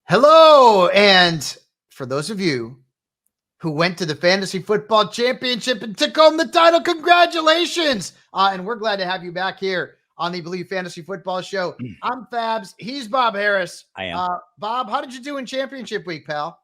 Hello, and for those of you who went to the Fantasy Football Championship and took home the title, congratulations! And we're glad to have you back here on the Believe Fantasy Football Show. I'm Fabs. He's Bob Harris. I am. Bob, how did you do in Championship Week, pal?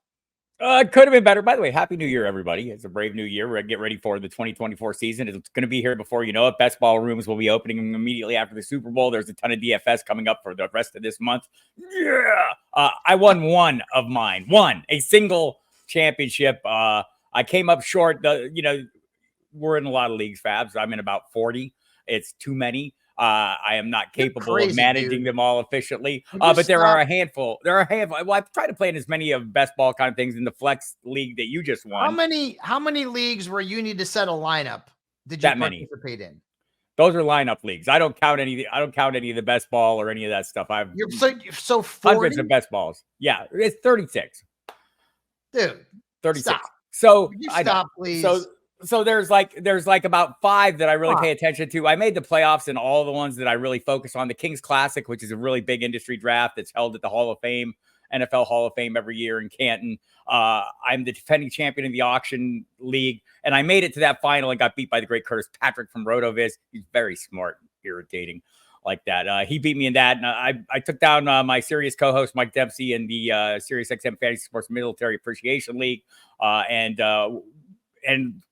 It could have been better. By the way, Happy New Year, everybody. It's a brave new year. We're going to get ready for the 2024 season. It's going to be here before you know it. Best ball rooms will be opening immediately after the Super Bowl. There's a ton of DFS coming up for the rest of this month. Yeah. I won one of mine. A single championship. I came up short. We're in a lot of leagues, Fabs. I'm in about 40. It's too many. I am not capable of managing them all efficiently, but there are a handful. Well, I've tried to play in as many of best ball kind of things in the flex league that you just won. How many leagues where you need to set a lineup did you participate in? Those are lineup leagues. I don't count any of the best ball or any of that stuff. You're so 40? Hundreds of best balls. Yeah, it's 36. Dude, 36. Stop. So stop, please. So there's like about 5 that I really pay attention to. I made the playoffs in all the ones that I really focus on. The Kings Classic, which is a really big industry draft that's held at the Hall of Fame, NFL Hall of Fame every year in Canton. I'm the defending champion in the auction league, and I made it to that final and got beat by the great Curtis Patrick from RotoViz. He's very smart, irritating like that. He beat me in that, and I took down my Sirius co-host Mike Dempsey in the Sirius XM Fantasy Sports Military Appreciation League, and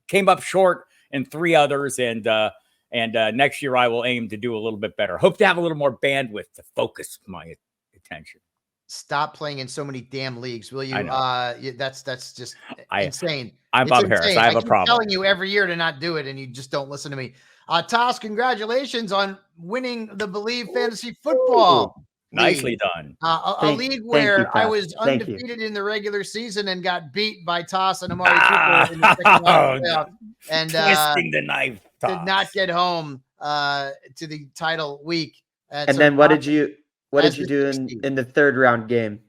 came up short in 3 others. And next year I will aim to do a little bit better. Hope to have a little more bandwidth to focus my attention. Stop playing in so many damn leagues, will you? That's just insane. I'm Bob Harris. I have a problem. I'm telling you every year to not do it, and you just don't listen to me. Toss, congratulations on winning the Believe Fantasy Football. Nicely done. A league where I was undefeated in the regular season and got beat by Toss and Amari Cooper in the second round playoff, and twisting the knife. Did not get home to the title week. And then what did you do in the third round game,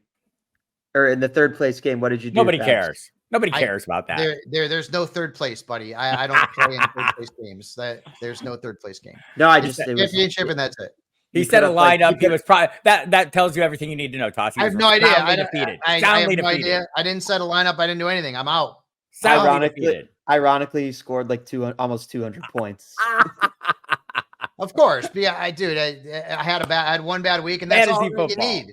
or in the third place game? What did you do? Nobody cares. Nobody cares about that. There's no third place, buddy. I don't play in third place games. There's no third place game. No, it was championship, and that's it. He said a lineup. He was probably that tells you everything you need to know, Toss. I have no idea. I have no idea. I didn't set a lineup. I didn't do anything. I'm out. Ironically, scored like almost 200 points. Of course, but yeah, I had one bad week, and that's all you need.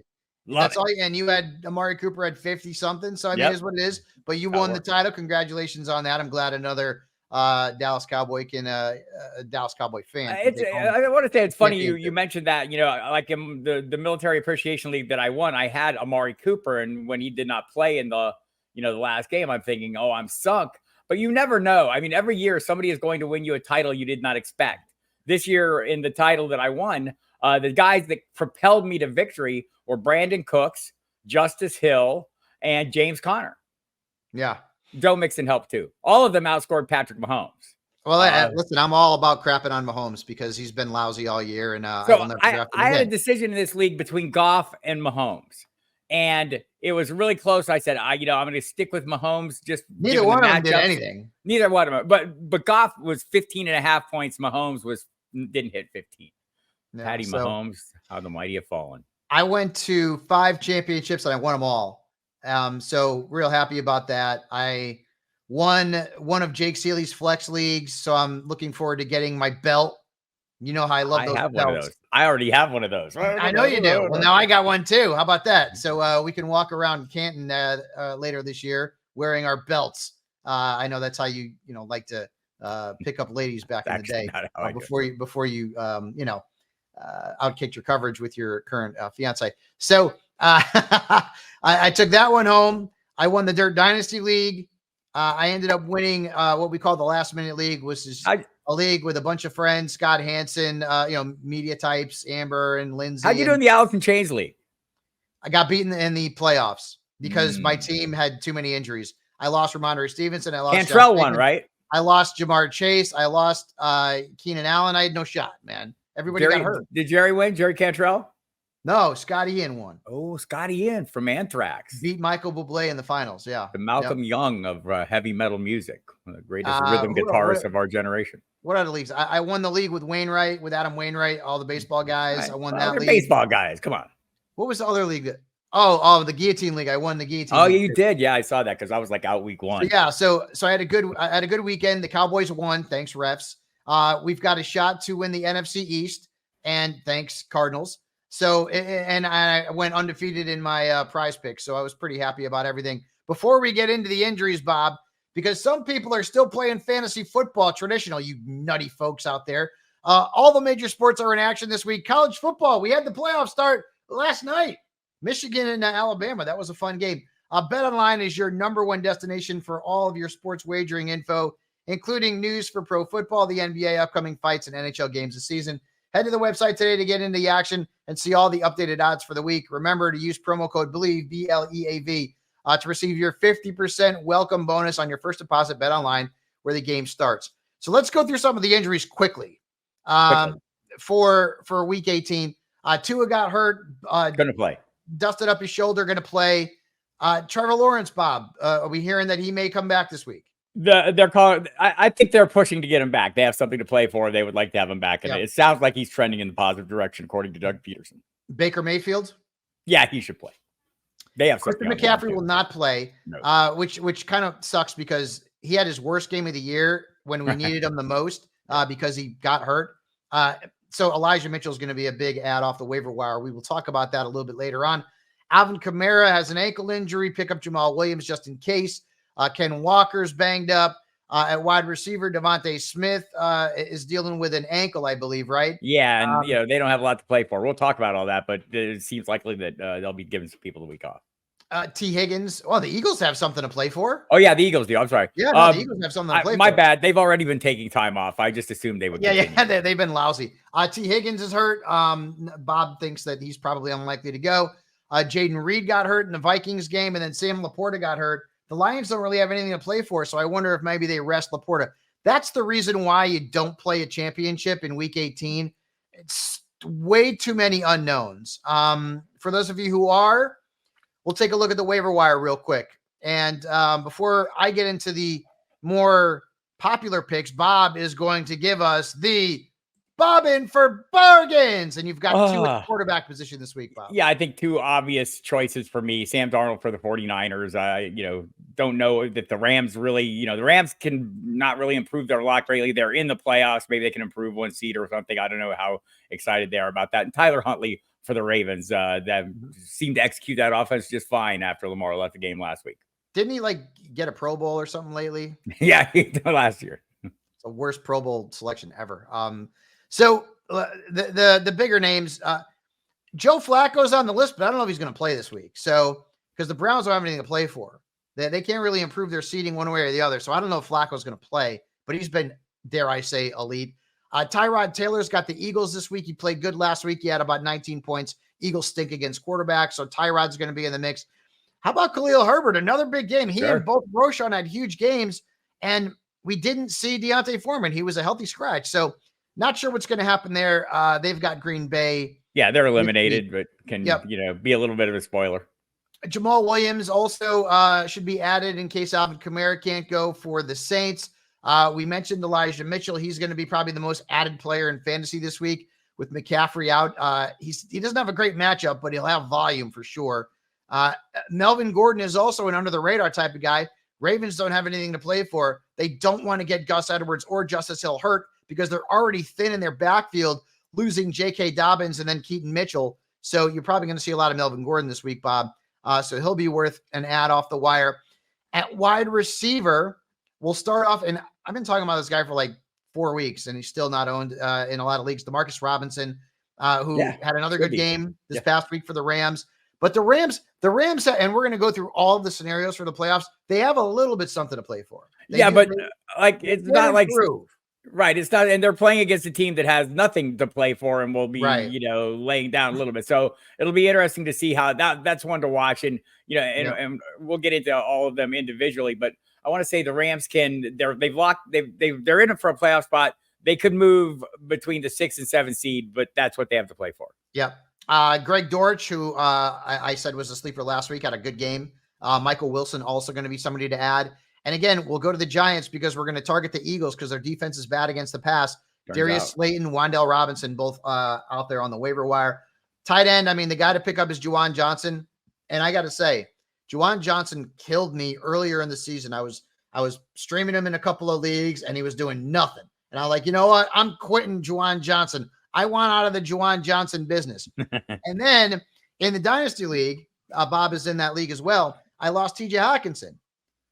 That's all. And you had Amari Cooper at 50 something. So I mean, it is what it is. But you won the title. Congratulations on that. I'm glad another Dallas Cowboy Dallas Cowboy fan. I want to say it's funny you mentioned that. Like in the Military Appreciation League that I won, I had Amari Cooper, and when he did not play in the last game, I'm thinking, oh, I'm sunk. But you never know. I mean, every year somebody is going to win you a title you did not expect. This year in the title that I won, the guys that propelled me to victory were Brandon Cooks, Justice Hill, and James Conner. Yeah. Joe Mixon helped too. All of them outscored Patrick Mahomes. Well, listen, I'm all about crapping on Mahomes because he's been lousy all year. And I had a decision in this league between Goff and Mahomes. And it was really close. I said, I'm going to stick with Mahomes. Just neither one of them did anything. Neither one of them. But Goff was 15.5 points. Mahomes didn't hit 15. Yeah, Patty Mahomes, how the mighty have fallen. I went to 5 championships and I won them all. So real happy about that. I won one of Jake Seeley's flex leagues, so I'm looking forward to getting my belt. You know how I love those belts. One of those. I already have one of those. I know you do. Well, now I got one too. How about that? So we can walk around Canton later this year wearing our belts. I know that's how you like to pick up ladies back in the day before you outkicked your coverage with your current fiance. So I took that one home. I won the Dirt Dynasty League. I ended up winning what we call the Last Minute League, which is a league with a bunch of friends, Scott Hansen, media types, Amber and Lindsay. How'd you do in the Alice and Chains League? I got beaten in the playoffs because my team had too many injuries. I lost Ramondre Stevenson. I lost Cantrell won, right? I lost Jamar Chase. I lost Keenan Allen. I had no shot, man. Everybody got hurt. Did Jerry win? Jerry Cantrell? No, Scotty Ian won. Oh, Scotty Ian from Anthrax. Beat Michael Bublé in the finals, yeah. The Malcolm Young of heavy metal music. One of the greatest rhythm guitarists of our generation. What other leagues? I won the league with Wainwright, with Adam Wainwright, all the baseball guys. I won that league. Baseball guys, come on. What was the other league? Oh, the guillotine league. I won the guillotine. Oh, league yeah, you did. Yeah, I saw that because I was like out week 1. So, yeah, so I had a good weekend. The Cowboys won. Thanks, refs. We've got a shot to win the NFC East, and thanks, Cardinals. So, and I went undefeated in my prize pick, so I was pretty happy about everything. Before we get into the injuries, Bob, because some people are still playing fantasy football traditional, you nutty folks out there. All the major sports are in action this week. College football, we had the playoff start last night. Michigan and Alabama, that was a fun game. BetOnline is your number one destination for all of your sports wagering info, including news for pro football, the NBA, upcoming fights, and NHL games this season. Head to the website today to get into the action and see all the updated odds for the week. Remember to use promo code BLEAV, BLEAV, to receive your 50% welcome bonus on your first deposit. BetOnline, where the game starts. So let's go through some of the injuries quickly. For week 18, Tua got hurt. Going to play. Dusted up his shoulder, going to play. Trevor Lawrence, Bob, are we hearing that he may come back this week? They're calling. I think they're pushing to get him back. They have something to play for. They would like to have him back, and it sounds like he's trending in the positive direction, according to Doug Peterson. Baker Mayfield, yeah, he should play. They have Christian McCaffrey will not play, no. Which kind of sucks because he had his worst game of the year when we needed him the most because he got hurt. So Elijah Mitchell is going to be a big ad off the waiver wire. We will talk about that a little bit later on. Alvin Kamara has an ankle injury. Pick up Jamal Williams just in case. Ken Walker's banged up. At wide receiver, Devontae Smith is dealing with an ankle, I believe, right? Yeah, and they don't have a lot to play for. We'll talk about all that, but it seems likely that they'll be giving some people the week off. T. Higgins. Oh, the Eagles have something to play for. Oh, yeah, the Eagles do. I'm sorry. Yeah, no, the Eagles have something to play for. My bad. They've already been taking time off. I just assumed they would. Yeah, they've been lousy. T. Higgins is hurt. Bob thinks that he's probably unlikely to go. Jaden Reed got hurt in the Vikings game, and then Sam Laporta got hurt. The Lions don't really have anything to play for, so I wonder if maybe they rest Laporta. That's the reason why you don't play a championship in Week 18. It's way too many unknowns. For those of you who are, we'll take a look at the waiver wire real quick. And before I get into the more popular picks, Bob is going to give us the Bobbin for bargains. And you've got two at quarterback position this week, Bob. Yeah, I think two obvious choices for me. Sam Darnold for the 49ers. Don't know that the Rams really, the Rams can not really improve their lot greatly. They're in the playoffs. Maybe they can improve one seed or something. I don't know how excited they are about that. And Tyler Huntley for the Ravens that seemed to execute that offense just fine after Lamar left the game last week. Didn't he get a Pro Bowl or something lately? Yeah, he did last year. It's the worst Pro Bowl selection ever. So the bigger names, Joe Flacco's on the list, but I don't know if he's going to play this week. So because the Browns don't have anything to play for, they can't really improve their seeding one way or the other. So I don't know if Flacco's going to play, but he's been, dare I say, elite. Tyrod Taylor's got the Eagles this week. He played good last week. He had about 19 points. Eagles stink against quarterbacks, so Tyrod's going to be in the mix. How about Khalil Herbert? Another big game. He and both Roschon had huge games, and we didn't see Deontay Foreman. He was a healthy scratch. So not sure what's going to happen there. They've got Green Bay. Yeah, they're eliminated, but can be a little bit of a spoiler. Jamal Williams also should be added in case Alvin Kamara can't go for the Saints. We mentioned Elijah Mitchell. He's going to be probably the most added player in fantasy this week with McCaffrey out. He doesn't have a great matchup, but he'll have volume for sure. Melvin Gordon is also an under-the-radar type of guy. Ravens don't have anything to play for. They don't want to get Gus Edwards or Justice Hill hurt because they're already thin in their backfield, losing J.K. Dobbins and then Keaton Mitchell. So you're probably going to see a lot of Melvin Gordon this week, Bob. So he'll be worth an ad off the wire. At wide receiver, we'll start off, and I've been talking about this guy for like 4 weeks, and he's still not owned in a lot of leagues. DeMarcus Robinson, who had another good game this past week for the Rams. But the Rams, and we're going to go through all of the scenarios for the playoffs. They have a little bit something to play for. It's not like right. It's not, and they're playing against a team that has nothing to play for and will be, laying down a little bit. So it'll be interesting to see how that's one to watch. And and we'll get into all of them individually. But I want to say the Rams they're in it for a playoff spot. They could move between the 6 and 7 seed, but that's what they have to play for. Yeah. Greg Dortch, who I said was a sleeper last week, had a good game. Michael Wilson also going to be somebody to add. And again, we'll go to the Giants because we're going to target the Eagles because their defense is bad against the pass. Darius Slayton, Wan'Dale Robinson, both out there on the waiver wire. Tight end, the guy to pick up is Juwan Johnson. And I got to say, Juwan Johnson killed me earlier in the season. I was streaming him in a couple of leagues, and he was doing nothing. And I'm like, you know what? I'm quitting Juwan Johnson. I want out of the Juwan Johnson business. And then in the Dynasty League, Bob is in that league as well. I lost TJ Hawkinson.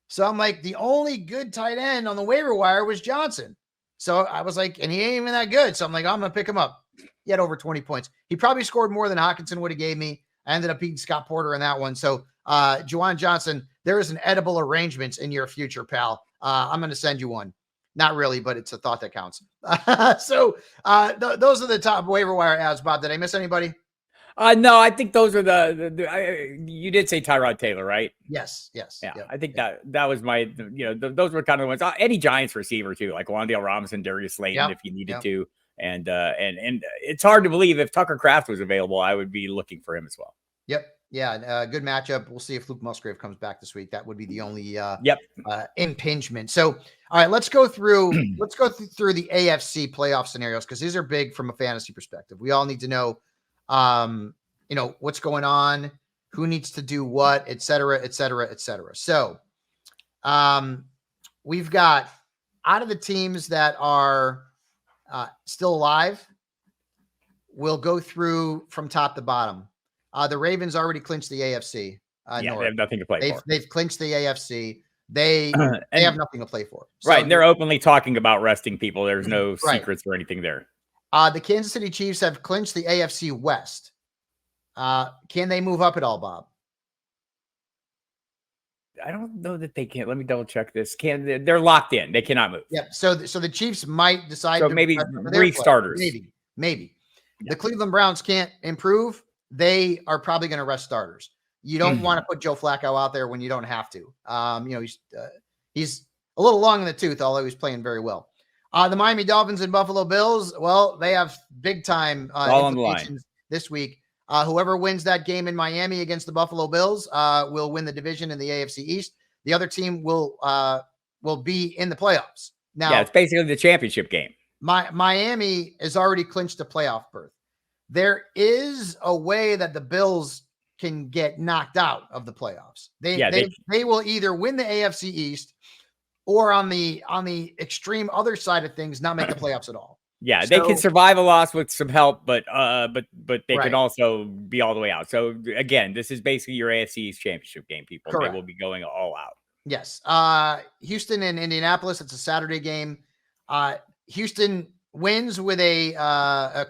So I'm like, the only good tight end on the waiver wire was Johnson. So I was like, and he ain't even that good. So I'm like, I'm going to pick him up. He had over 20 points. He probably scored more than Hawkinson would have gave me. I ended up beating Scott Porter in that one. So Juwan Johnson, there is an edible arrangement in your future, pal. I'm going to send you one. Not really, but it's a thought that counts. So those are the top waiver wire ads, Bob. Did I miss anybody? No, I think those are you did say Tyrod Taylor, right? Yes. Yeah, Yep. I think that was my, those were kind of the ones. Any Giants receiver too, like Wan'Dale Robinson, Darius Slayton, if you needed to. And it's hard to believe if Tucker Kraft was available, I would be looking for him as well. Yep. Yeah. Good matchup. We'll see if Luke Musgrave comes back this week. That would be the only impingement. So, all right, let's go through the AFC playoff scenarios, because these are big from a fantasy perspective. We all need to know, what's going on, who needs to do what, et cetera, et cetera, et cetera. So, we've got, out of the teams that are still alive, we'll go through from top to bottom. The Ravens already clinched the AFC. They have nothing to play for. They've clinched the AFC. They have nothing to play for. So, right, and they're openly talking about resting people. There's no secrets or anything there. The Kansas City Chiefs have clinched the AFC West. Can they move up at all, Bob? I don't know that they can. Let me double check this. They're locked in? They cannot move. Yep. So the Chiefs might decide. So maybe brief starters. Maybe. The Cleveland Browns can't improve. They are probably going to rest starters. You don't want to put Joe Flacco out there when you don't have to. He's a little long in the tooth, although he's playing very well. The Miami Dolphins and Buffalo Bills, well, they have big time implications this week. Whoever wins that game in Miami against the Buffalo Bills will win the division in the AFC East. The other team will be in the playoffs. Now, it's basically the championship game. Miami has already clinched a playoff berth. There is a way that the Bills can get knocked out of the playoffs. They will either win the AFC East, or on the extreme other side of things, not make the playoffs at all. Yeah, they can survive a loss with some help, but they can also be all the way out. So again, this is basically your AFC East championship game, people. Correct. They will be going all out. Yes. Houston and Indianapolis, it's a Saturday game. Houston wins with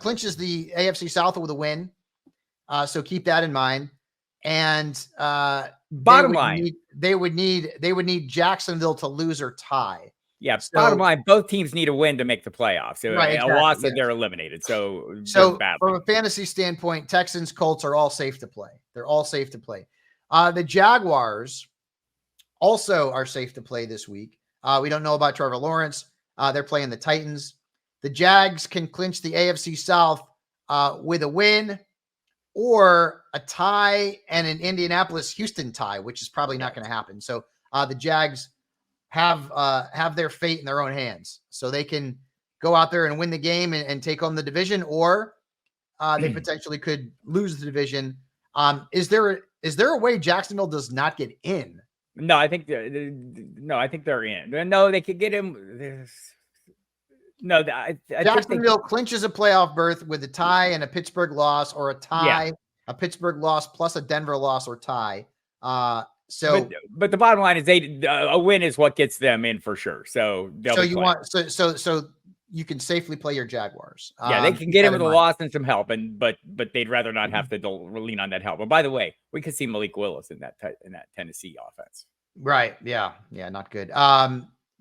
clinches the AFC South with a win. So keep that in mind. And bottom line, they would need Jacksonville to lose or tie. Yeah. So, bottom line, both teams need a win to make the playoffs. So a loss that they're eliminated. So from a fantasy standpoint, Texans, Colts are all safe to play. They're all safe to play. The Jaguars also are safe to play this week. We don't know about Trevor Lawrence. They're playing the Titans. The Jags can clinch the AFC South with a win, or a tie and an Indianapolis-Houston tie, which is probably not going to happen. So the Jags have their fate in their own hands. So they can go out there and win the game and take home the division, or they potentially could lose the division. Is there a way Jacksonville does not get in? No, I think they're in. No, they could get him. No, Jacksonville clinches a playoff berth with a tie and a Pittsburgh loss, or a tie, a Pittsburgh loss plus a Denver loss or tie. But the bottom line is a win is what gets them in for sure. So you can safely play your Jaguars. They can get him with a loss and some help, but they'd rather not have to lean on that help. And by the way, we could see Malik Willis in that Tennessee offense. Right? Yeah, not good.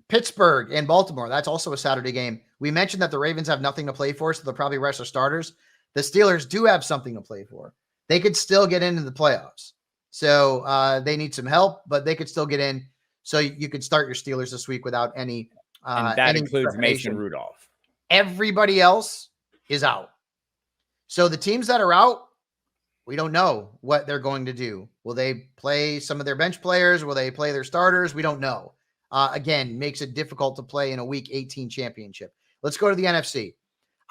Pittsburgh and Baltimore, that's also a Saturday game. We mentioned that the Ravens have nothing to play for, so they'll probably rest their starters. The Steelers do have something to play for. They could still get into the playoffs. So they need some help, but they could still get in. So you could start your Steelers this week without any. And that includes Mason Rudolph. Everybody else is out. So the teams that are out, we don't know what they're going to do. Will they play some of their bench players? Will they play their starters? We don't know. Again, makes it difficult to play in a Week 18 championship. Let's go to the NFC.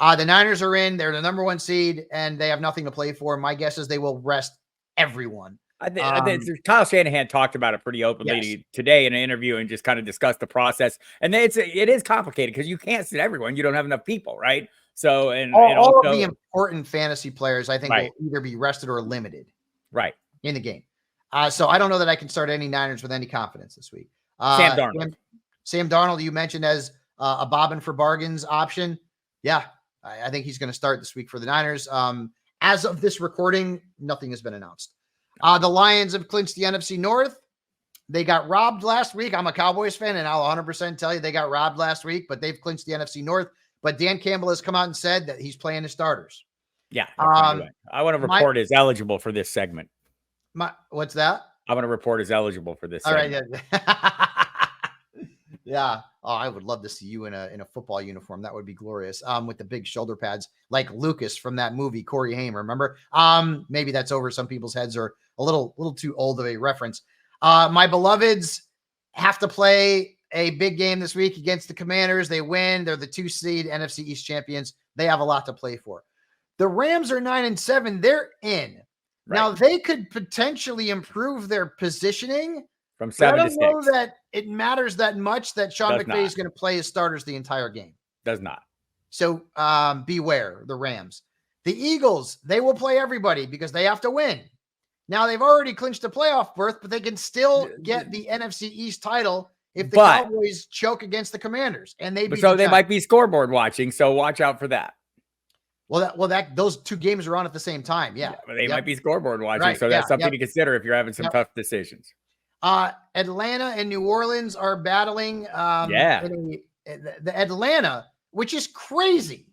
The Niners are in. They're the number one seed, and they have nothing to play for. My guess is they will rest everyone. I think Kyle Shanahan talked about it pretty openly today in an interview and just kind of discussed the process. And it is complicated because you can't sit everyone. You don't have enough people, right? So all of the important fantasy players, I think, right. will either be rested or limited, right, in the game. So I don't know that I can start any Niners with any confidence this week. Sam Darnold, you mentioned as a bobbing for bargains option. Yeah, I think he's going to start this week for the Niners. As of this recording, nothing has been announced. The Lions have clinched the NFC North. They got robbed last week. I'm a Cowboys fan, and I'll 100% tell you they got robbed last week, but they've clinched the NFC North. But Dan Campbell has come out and said that he's playing his starters. Yeah. I want to report is eligible for this segment. What's that? I want to report is eligible for this segment. All right. Yeah. Yeah. Oh, I would love to see you in a football uniform. That would be glorious. With the big shoulder pads, like Lucas from that movie, Corey Haim, remember? Maybe that's over some people's heads or a little too old of a reference. My beloveds have to play a big game this week against the Commanders. They win. They're the 2 seed NFC East champions. They have a lot to play for. The Rams are 9-7. They're in. Right. Now they could potentially improve their positioning from 7 to 6. I don't know that it matters that much that Sean McVay is going to play his starters the entire game. Does not. So beware the Rams. The Eagles, they will play everybody because they have to win. Now they've already clinched a playoff berth, but they can still get the NFC East title if the Cowboys choke against the Commanders, and they might be scoreboard watching. So watch out for that. Those 2 games are on at the same time. Yeah, but they might be scoreboard watching. Right. So that's something to consider if you're having some tough decisions. Atlanta and New Orleans are battling. The Atlanta, which is crazy.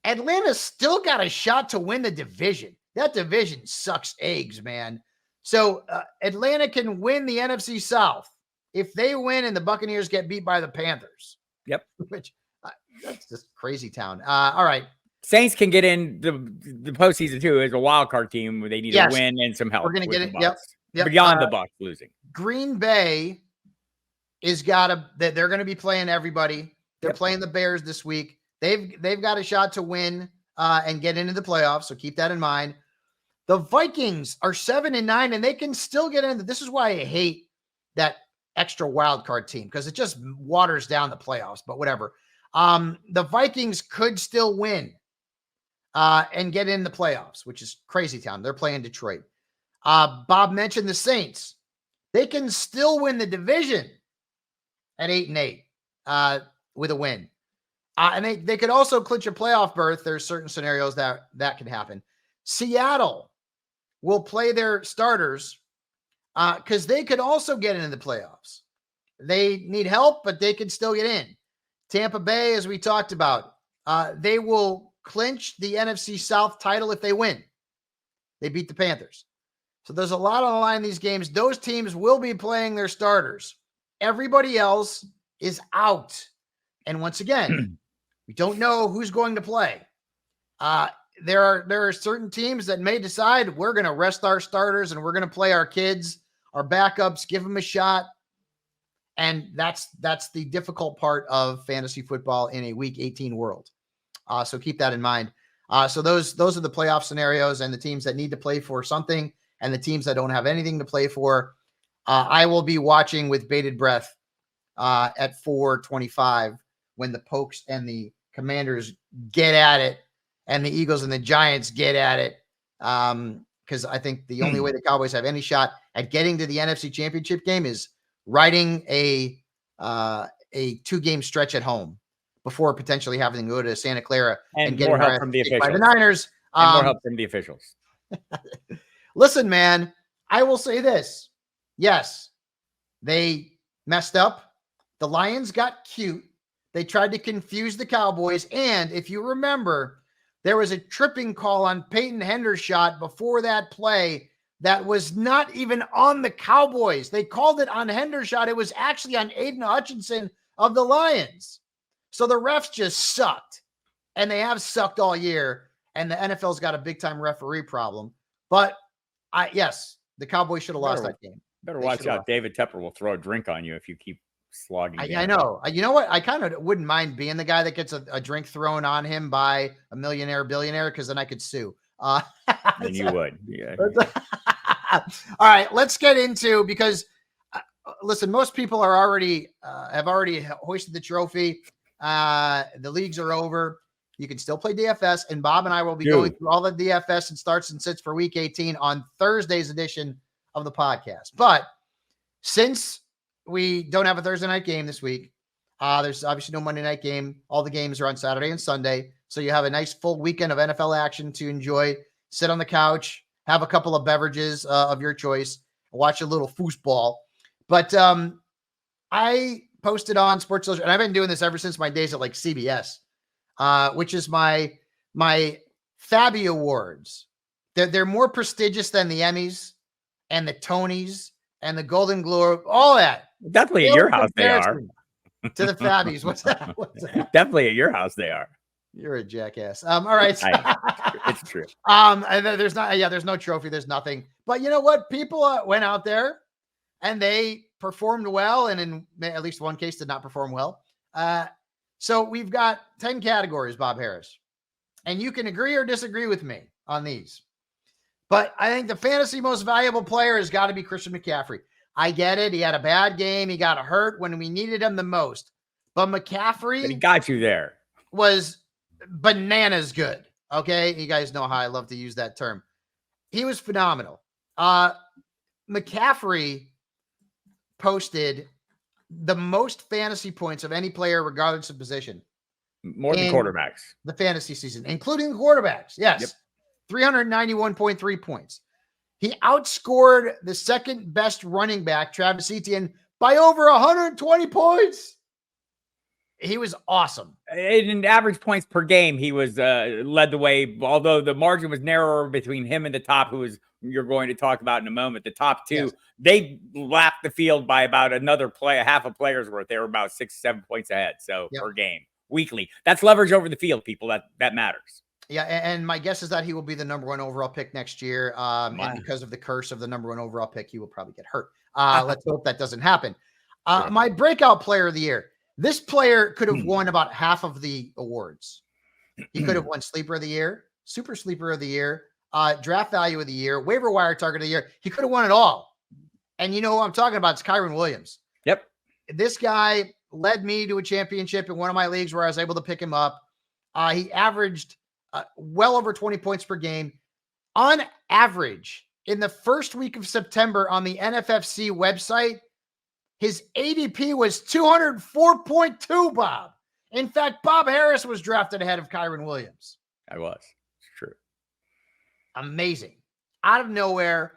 Atlanta's still got a shot to win the division. That division sucks eggs, man. So Atlanta can win the NFC South if they win and the Buccaneers get beat by the Panthers. Yep. Which that's just crazy town. All right. Saints can get in the postseason too as a wild card team where they need a win and some help. We're going to get it. Yep. Beyond the Bucs losing. Green Bay they're going to be playing everybody. They're playing the Bears this week. They've got a shot to win and get into the playoffs. So keep that in mind. The Vikings are 7-9 and they can still get in. This is why I hate that extra wild card team because it just waters down the playoffs, but whatever. The Vikings could still win and get in the playoffs, which is crazy town. They're playing Detroit. Bob mentioned the Saints. They can still win the division at 8-8 with a win. And they could also clinch a playoff berth. There's certain scenarios that can happen. Seattle will play their starters because they could also get into the playoffs. They need help, but they can still get in. Tampa Bay, as we talked about, they will clinch the NFC South title if they win. They beat the Panthers. So there's a lot on the line in these games. Those teams will be playing their starters. Everybody else is out. And once again, we don't know who's going to play. There are certain teams that may decide we're going to rest our starters and we're going to play our kids, our backups, give them a shot. And that's the difficult part of fantasy football in a Week 18 world. So keep that in mind. So those are the playoff scenarios and the teams that need to play for something and the teams that don't have anything to play for. I will be watching with bated breath at 4:25 when the Pokes and the Commanders get at it and the Eagles and the Giants get at it. Because I think the only way the Cowboys have any shot at getting to the NFC Championship game is riding a 2-game stretch at home before potentially having to go to Santa Clara and get more help from the officials. By the Niners. And more help from the officials. Listen, man, I will say this. Yes, they messed up. The Lions got cute. They tried to confuse the Cowboys. And if you remember, there was a tripping call on Peyton Hendershot before that play that was not even on the Cowboys. They called it on Hendershot. It was actually on Aiden Hutchinson of the Lions. So the refs just sucked, and they have sucked all year, and the NFL's got a big-time referee problem. But, yes, the Cowboys should have lost that game. Better watch out. David Tepper will throw a drink on you if you keep slogging. I know. You know what? I kind of wouldn't mind being the guy that gets a drink thrown on him by a millionaire billionaire because then I could sue. And you would. Yeah. All right, let's get into, because listen, most people are already have already hoisted the trophy. The leagues are over. You can still play DFS, and Bob and I will be going through all the DFS and starts and sits for Week 18 on Thursday's edition of the podcast. But since we don't have a Thursday night game this week, there's obviously no Monday night game. All the games are on Saturday and Sunday, so you have a nice full weekend of NFL action to enjoy. Sit on the couch, have a couple of beverages of your choice, watch a little foosball. But I posted on Sports Illustrated, and I've been doing this ever since my days at like CBS, which is my Fabby Awards. They're more prestigious than the Emmys and the Tonys and the Golden Globe, all that. Definitely at your house they are. To the Fabbies. What's that? Definitely at your house they are. You're a jackass. All right. It's true. There's no trophy. There's nothing. But you know what? People went out there and they performed well, and in at least one case did not perform well. So we've got 10 categories, Bob Harris, and you can agree or disagree with me on these. But I think the fantasy most valuable player has got to be Christian McCaffrey. I get it. He had a bad game. He got hurt when we needed him the most. But McCaffrey, he got you there, was bananas good. Okay. You guys know how I love to use that term. He was phenomenal. McCaffrey posted the most fantasy points of any player, regardless of position. More than quarterbacks. The fantasy season, including quarterbacks. Yes. Yep. 391.3 points. He outscored the second best running back, Travis Etienne, by over 120 points. He was awesome. In average points per game, he was led the way, although the margin was narrower between him and the top, who is you're going to talk about in a moment. The top two, yes, they lapped the field by about another play, half a player's worth. They were about 6-7 points ahead. So per game, weekly. That's leverage over the field, people. That matters. Yeah, and my guess is that he will be the number 1 overall pick next year. And because of the curse of the number 1 overall pick, he will probably get hurt. Let's hope that doesn't happen. Sure. My breakout player of the year. This player could have won about half of the awards. He could have won Sleeper of the Year, Super Sleeper of the Year, Draft Value of the Year, Waiver Wire Target of the Year. He could have won it all. And you know who I'm talking about? It's Kyren Williams. Yep. This guy led me to a championship in one of my leagues where I was able to pick him up. He averaged well over 20 points per game. On average, in the first week of September on the NFFC website, his ADP was 204.2, Bob. In fact, Bob Harris was drafted ahead of Kyren Williams. I was. It's true. Amazing. Out of nowhere.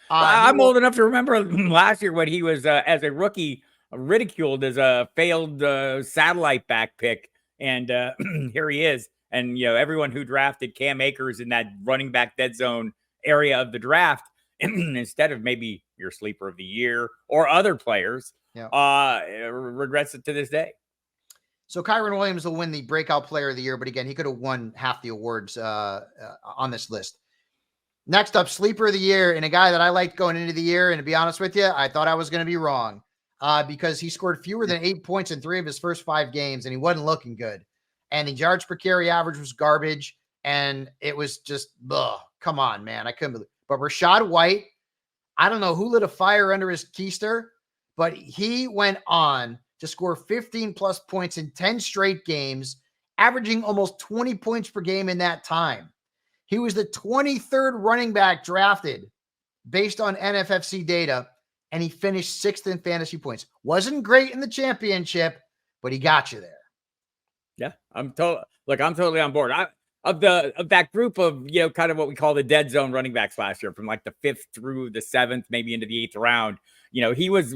I'm old enough to remember last year when he was, as a rookie, ridiculed as a failed satellite back pick. And here he is. And, everyone who drafted Cam Akers in that running back dead zone area of the draft, instead of maybe your sleeper of the year or other players, regrets it to this day. So Kyren Williams will win the breakout player of the year, but again, he could have won half the awards on this list. Next up, sleeper of the year, and a guy that I liked going into the year, and to be honest with you, I thought I was going to be wrong because he scored fewer than 8 points in 3 of his first 5 games, and he wasn't looking good. And the yards per carry average was garbage, and it was just, come on, man. I couldn't believe it. But Rachaad White, I don't know who lit a fire under his keister, but he went on to score 15-plus points in 10 straight games, averaging almost 20 points per game in that time. He was the 23rd running back drafted based on NFFC data, and he finished 6th in fantasy points. Wasn't great in the championship, but he got you there. Yeah, I'm totally on board. Of that group of, kind of what we call the dead zone running backs last year, from like the 5th through the 7th, maybe into the 8th round, he was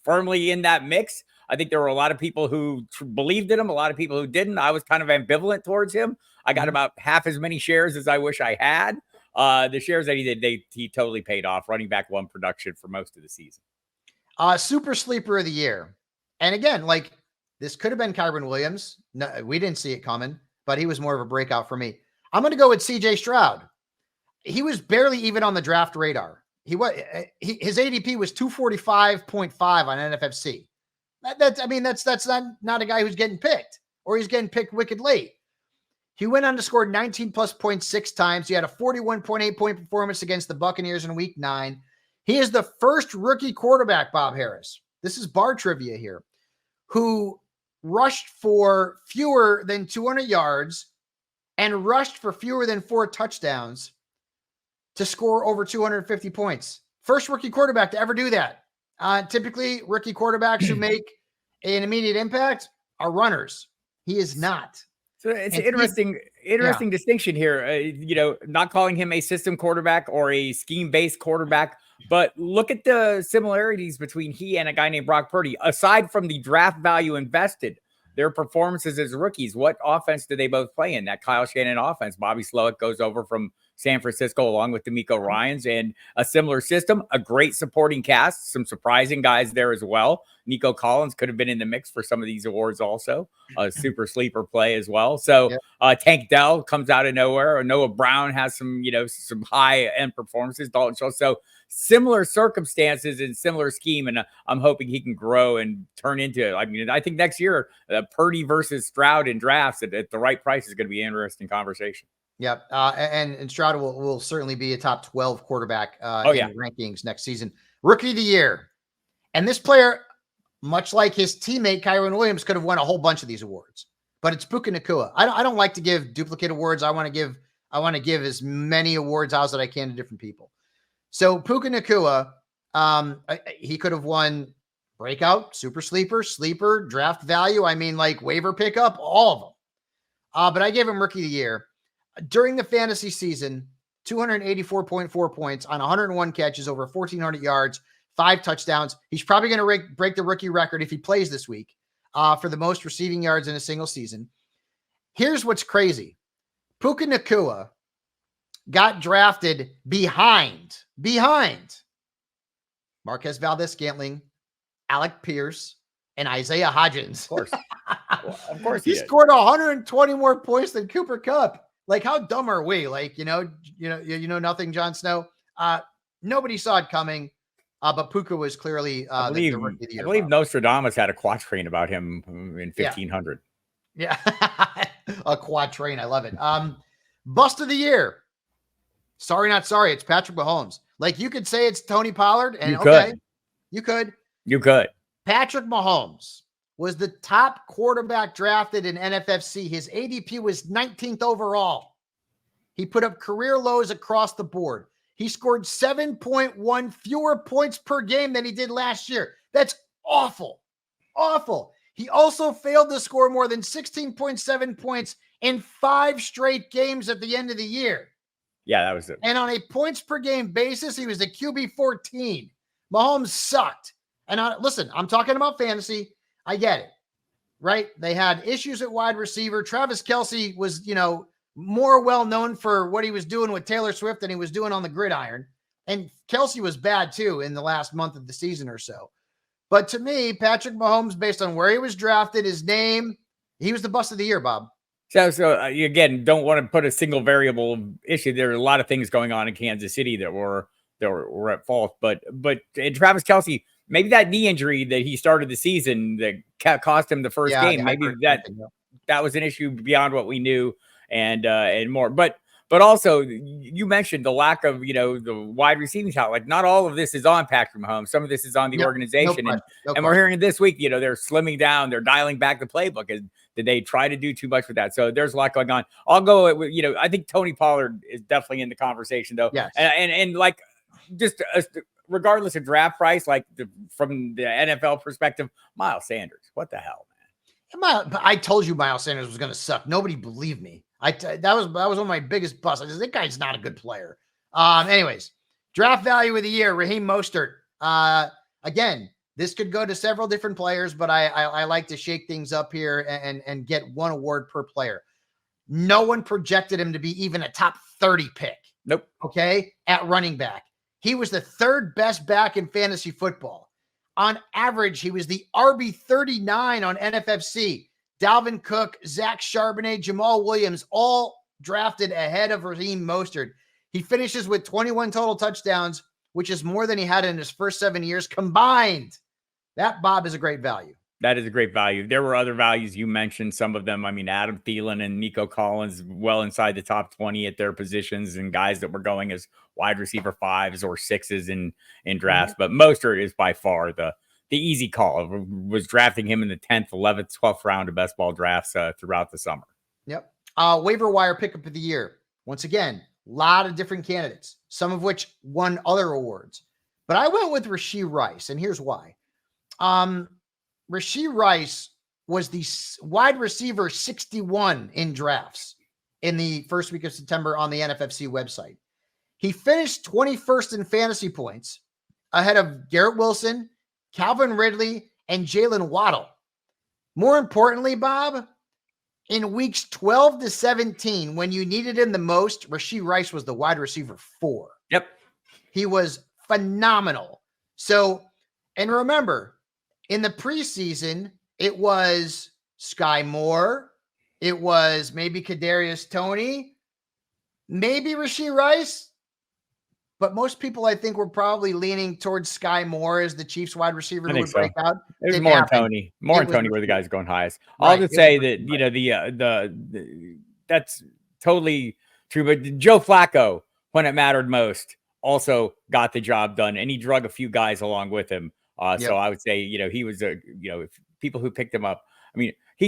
firmly in that mix. I think there were a lot of people who believed in him, a lot of people who didn't. I was kind of ambivalent towards him. I got about half as many shares as I wish I had. The shares that he did, he totally paid off. Running back 1 production for most of the season. Super sleeper of the year. And again, this could have been Kyren Williams. No, we didn't see it coming, but he was more of a breakout for me. I'm going to go with CJ Stroud. He was barely even on the draft radar. His ADP was 245.5 on NFFC. That's not a guy who's getting picked, or he's getting picked wicked late. He went on to score 19 plus points 6 times. He had a 41.8 point performance against the Buccaneers in week 9. He is the first rookie quarterback, Bob Harris. This is bar trivia here, who rushed for fewer than 200 yards and rushed for fewer than 4 touchdowns to score over 250 points. First rookie quarterback to ever do that. Typically, rookie quarterbacks who make an immediate impact are runners. He is not. So it's an interesting distinction here. Not calling him a system quarterback or a scheme-based quarterback, but look at the similarities between he and a guy named Brock Purdy. Aside from the draft value invested, their performances as rookies, what offense do they both play in? That Kyle Shanahan offense. Bobby Slowick goes over from San Francisco along with D'Amico Ryans, and a similar system, a great supporting cast, some surprising guys there as well. Nico Collins could have been in the mix for some of these awards also, a super sleeper play as well. So Tank Dell comes out of nowhere, or Noah Brown has some high end performances, Dalton Schultz. So similar circumstances and similar scheme, and I'm hoping he can grow and turn into, I think next year, Purdy versus Stroud in drafts at the right price is going to be an interesting conversation. Yep. And Stroud will certainly be a top 12 quarterback in rankings next season. Rookie of the year. And this player, much like his teammate Kyron Williams, could have won a whole bunch of these awards. But it's Puka Nacua. I don't like to give duplicate awards. I want to give as many awards out as I can to different people. So Puka Nacua, he could have won breakout, super sleeper, draft value. Waiver pickup, all of them. But I gave him rookie of the year. During the fantasy season, 284.4 points on 101 catches, over 1,400 yards, 5 touchdowns. He's probably going to break the rookie record if he plays this week for the most receiving yards in a single season. Here's what's crazy. Puka Nacua got drafted behind Marquez Valdez-Scantling, Alec Pierce, and Isaiah Hodgins. Of course he scored 120 more points than Cooper Kupp. How dumb are we? Nothing, Jon Snow. Nobody saw it coming, but Puka was clearly the rookie of the year. I believe Nostradamus had a quatrain about him in 1500. Yeah. A quatrain. I love it. Bust of the year. Sorry, not sorry. It's Patrick Mahomes. You could say it's Tony Pollard, and you could. Patrick Mahomes was the top quarterback drafted in NFFC. His ADP was 19th overall. He put up career lows across the board. He scored 7.1 fewer points per game than he did last year. That's awful. Awful. He also failed to score more than 16.7 points in 5 straight games at the end of the year. Yeah, that was it. And on a points per game basis, he was a QB 14. Mahomes sucked. And listen, I'm talking about fantasy. I get it, right? They had issues at wide receiver. Travis Kelce was, more well-known for what he was doing with Taylor Swift than he was doing on the gridiron. And Kelce was bad, too, in the last month of the season or so. But to me, Patrick Mahomes, based on where he was drafted, his name, he was the bust of the year, Bob. So again, don't want to put a single variable issue. There are a lot of things going on in Kansas City that were at fault. But Travis Kelce, maybe that knee injury that he started the season that cost him the first game, maybe that was an issue beyond what we knew and more. But also, you mentioned the lack of, the wide receiving talent. Not all of this is on Patrick Mahomes. Some of this is on the organization. And we're hearing this week, they're slimming down. They're dialing back the playbook. Did they try to do too much with that? So there's a lot going on. I'll go with, I think Tony Pollard is definitely in the conversation, though. Yes. And just regardless of draft price, from the NFL perspective, Miles Sanders, what the hell, man? I told you Miles Sanders was going to suck. Nobody believed me. That was one of my biggest busts. I said, that guy's not a good player. Anyways, draft value of the year, Raheem Mostert. Again, this could go to several different players, but I like to shake things up here and get one award per player. No one projected him to be even a top 30 pick. Nope. Okay. At running back. He was the 3rd best back in fantasy football. On average, he was the RB 39 on NFFC. Dalvin Cook, Zach Charbonnet, Jamal Williams, all drafted ahead of Raheem Mostert. He finishes with 21 total touchdowns, which is more than he had in his first 7 years combined. That, Bob, is a great value. That is a great value. There were other values you mentioned, some of them. I mean, Adam Thielen and Nico Collins well inside the top 20 at their positions, and guys that were going as wide receiver 5s or 6s in drafts. But Mostert is by far the easy call. I was drafting him in the 10th, 11th, 12th round of best ball drafts throughout the summer. Yep. Waiver wire pickup of the year. Once again, a lot of different candidates, some of which won other awards. But I went with Rashee Rice, and here's why. Rashee Rice was the wide receiver 61 in drafts in the first week of September on the NFFC website. He finished 21st in fantasy points ahead of Garrett Wilson, Calvin Ridley, and Jalen Waddle. More importantly, Bob, in weeks 12 to 17, when you needed him the most, Rashee Rice was the wide receiver 4. Yep. He was phenomenal. So, and remember, in the preseason, it was Sky Moore. It was maybe Kadarius Toney, maybe Rashee Rice. But most people, I think, were probably leaning towards Sky Moore as the Chiefs wide receiver who would break out. It was more Tony. More and Tony were the guys going highest. I'll just say that, you know, the that's totally true. But Joe Flacco, when it mattered most, also got the job done, and he drug a few guys along with him. So I would say, you know, he was if people who picked him up. I mean, he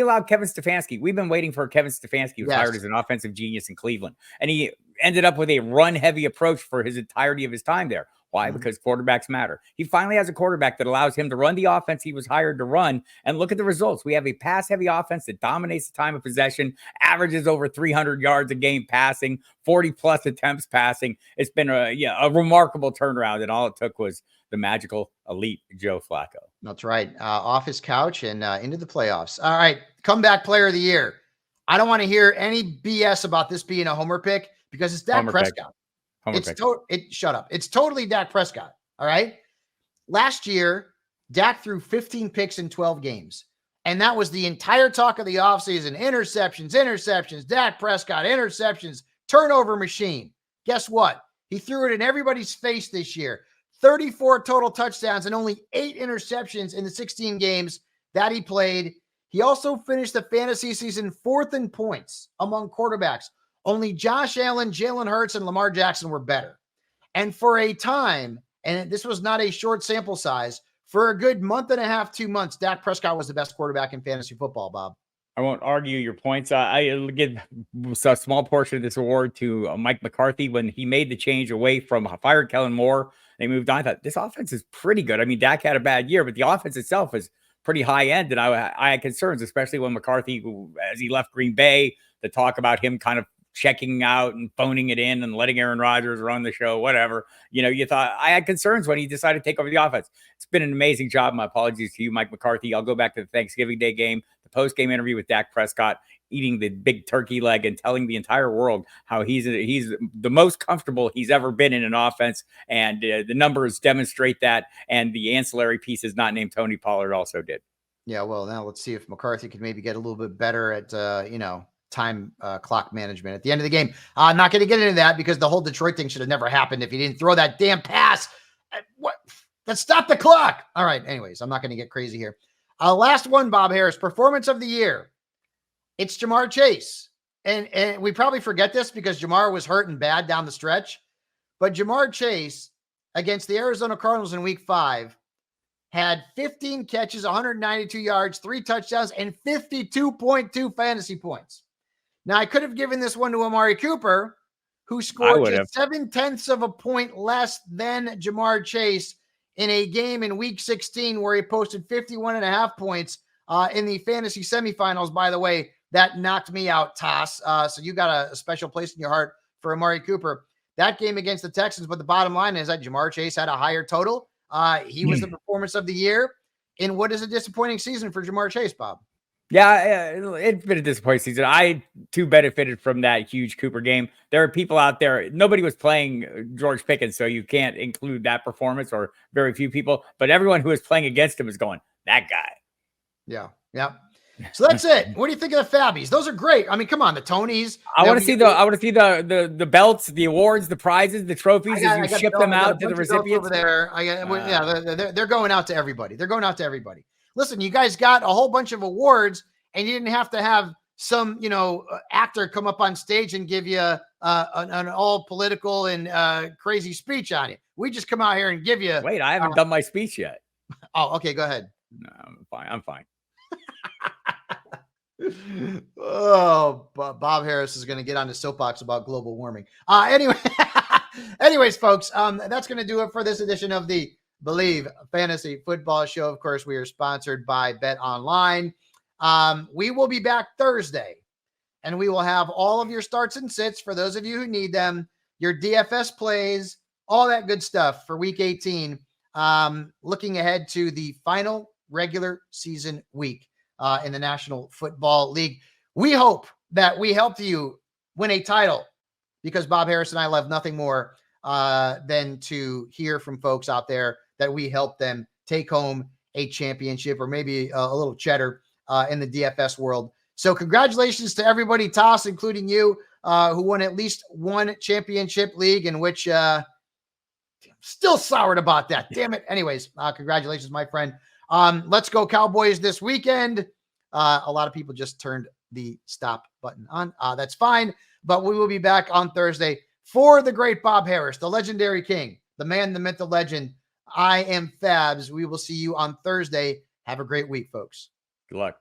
allowed Kevin Stefanski. We've been waiting for Kevin Stefanski, who was hired as an offensive genius in Cleveland, and he ended up with a run-heavy approach for his entirety of his time there. Why? Because quarterbacks matter. He finally has a quarterback that allows him to run the offense he was hired to run, and look at the results. We have a pass-heavy offense that dominates the time of possession, averages over 300 yards a game passing, 40-plus attempts passing. It's been a remarkable turnaround, and all it took was the magical elite Joe Flacco. That's right. Off his couch and into the playoffs. All right. Comeback player of the year. I don't want to hear any BS about this being a homer pick because it's Dak Prescott. Shut up. It's totally Dak Prescott. All right. Last year, Dak threw 15 picks in 12 games. And that was the entire talk of the offseason. Interceptions, Dak Prescott, interceptions, turnover machine. Guess what? He threw it in everybody's face this year. 34 total touchdowns and only 8 interceptions in the 16 games that he played. He also finished the fantasy season 4th in points among quarterbacks. Only Josh Allen, Jalen Hurts, and Lamar Jackson were better. And for a time, and this was not a short sample size, for a good month and a half, 2 months, Dak Prescott was the best quarterback in fantasy football, Bob. I won't argue your points. I give a small portion of this award to Mike McCarthy when he made the change away from fired Kellen Moore. They moved on. I thought this offense is pretty good. I mean, Dak had a bad year, but the offense itself is pretty high end. And I had concerns, especially when McCarthy, as he left Green Bay, the talk about him kind of checking out and phoning it in and letting Aaron Rodgers run the show, whatever. You know, you thought I had concerns when he decided to take over the offense. It's been an amazing job. My apologies to you, Mike McCarthy. I'll go back to the Thanksgiving Day game, the post-game interview with Dak Prescott, eating the big turkey leg and telling the entire world how he's the most comfortable he's ever been in an offense. And the numbers demonstrate that. And the ancillary pieces not named Tony Pollard also did. Yeah, well, now let's see if McCarthy could maybe get a little bit better at, time clock management at the end of the game. I'm not going to get into that because the whole Detroit thing should have never happened if he didn't throw that damn pass. What? Let's stop the clock. All right. Anyways, I'm not going to get crazy here. Last one, Bob Harris, performance of the year. It's Jamar Chase. And we probably forget this because Jamar was hurt and bad down the stretch. But Jamar Chase against the Arizona Cardinals in week 5 had 15 catches, 192 yards, 3 touchdowns, and 52.2 fantasy points. Now, I could have given this one to Amari Cooper, who scored just 0.7 of a point less than Jamar Chase in a game in week 16 where he posted 51.5 points in the fantasy semifinals. By the way, that knocked me out, Toss. So you got a special place in your heart for Amari Cooper. That game against the Texans, but the bottom line is that Jamar Chase had a higher total. He was the performance of the year in what is a disappointing season for Jamar Chase, Bob. Yeah, it's been a disappointing season. I, too, benefited from that huge Cooper game. There are people out there. Nobody was playing George Pickens, so you can't include that performance, or very few people. But everyone who was playing against him is going, that guy. Yeah. So that's it. What do you think of the Fabbies? Those are great. I mean, come on, the Tonys. I want to see the belts, the awards, the prizes, the trophies as you ship them out to the recipients. Over there. They're going out to everybody. listen, you guys got a whole bunch of awards and you didn't have to have some, actor come up on stage and give you an all political and crazy speech on it. We just come out here and give you. Wait, I haven't done my speech yet. Oh, okay. Go ahead. No, I'm fine. I'm fine. Oh, Bob Harris is going to get on the soapbox about global warming. Anyways, folks, that's going to do it for this edition of the Believe Fantasy Football Show. Of course, we are sponsored by Bet Online. We will be back Thursday, and we will have all of your starts and sits for those of you who need them, your DFS plays, all that good stuff for Week 18. Looking ahead to the final regular season week in the National Football League. We hope that we helped you win a title, because Bob Harris and I love nothing more than to hear from folks out there that we help them take home a championship or maybe a little cheddar in the DFS world. So congratulations to everybody, Toss, including you, who won at least one championship league, in which still soured about that. Damn it. Anyways, congratulations, my friend. Let's go Cowboys this weekend. A lot of people just turned the stop button on. That's fine. But we will be back on Thursday for the great Bob Harris, the legendary king, the man, the myth, the legend. I am Fabs. We will see you on Thursday. Have a great week, folks. Good luck.